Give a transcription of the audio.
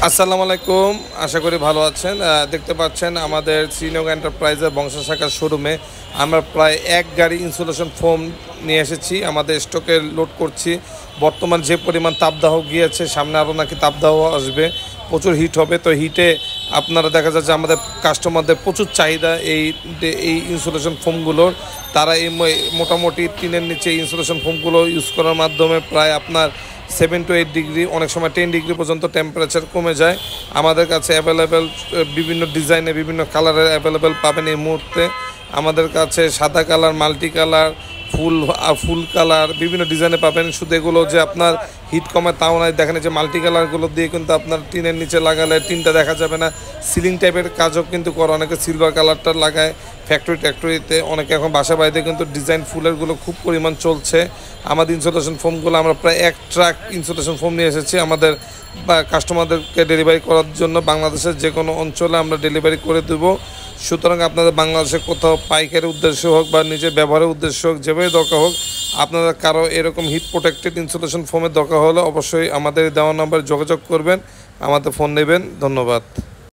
আসসালামু আলাইকুম, আশা করি ভালো আছেন। দেখতে পাচ্ছেন আমাদের শ্রীনগর এন্টারপ্রাইজের বংশ শাখার শোরুমে আমরা প্রায় এক গাড়ি ইনসুলেশন ফোম নিয়ে এসেছি, আমাদের স্টকে লোড করছি। বর্তমান যে পরিমাণ তাপদাহ গিয়েছে, সামনে আরও নাকি তাপদাহ আসবে, প্রচুর হিট হবে। তো হিটে আপনারা দেখা যাচ্ছে আমাদের কাস্টমারদের প্রচুর চাহিদা এই এই ইনসুলেশন ফোমগুলোর। তারা এই মোটামুটি টিনের নিচে ইনসুলেশন ফোমগুলো ইউজ করার মাধ্যমে প্রায় আপনার 7 to 8 ডিগ্রি, অনেক সময় 10 ডিগ্রি পর্যন্ত টেম্পারেচার কমে যায়। আমাদের কাছে অ্যাভেলেবেল বিভিন্ন ডিজাইনে বিভিন্ন কালারের অ্যাভেলেবেল পাবেন এই মুহূর্তে। আমাদের কাছে সাদা colour, multi colour, full colour বিভিন্ন ডিজাইনে পাবেন। শুধু এগুলো যে আপনার হিট কমে তাও নয়, দেখেন যে মাল্টি কালারগুলো দিয়ে কিন্তু আপনার টিনের নিচে লাগালে টিনটা দেখা যাবে না। সিলিং টাইপের কাজও কিন্তু করে, অনেকে সিলভার কালারটা লাগায় ফ্যাক্টরিতে, অনেকে এখন বাসা বাড়িতে কিন্তু ডিজাইন ফুলেরগুলো খুব পরিমাণ চলছে। আমাদের ইনসুলেশন ফোমগুলো আমরা প্রায় 1 ট্রাক ইনসুলেশন ফোম নিয়ে এসেছি আমাদের কাস্টমারদেরকে ডেলিভারি করার জন্য। বাংলাদেশের যে কোনো অঞ্চলে আমরা ডেলিভারি করে দেবো। সুতরাং আপনাদের বাংলাদেশে কোথাও পাইকারি উদ্দেশ্য হোক বা নিজের ব্যবহারের উদ্দেশ্য হোক, যেভাবে দরকার হোক, আপনাদের কারো এরকম হিট প্রোটেক্টেড ইনসুলেশন ফোমের দরকার হলে অবশ্যই আমাদের দেওয়া নাম্বারে যোগাযোগ করবেন, আমাদের ফোন নেবেন। ধন্যবাদ।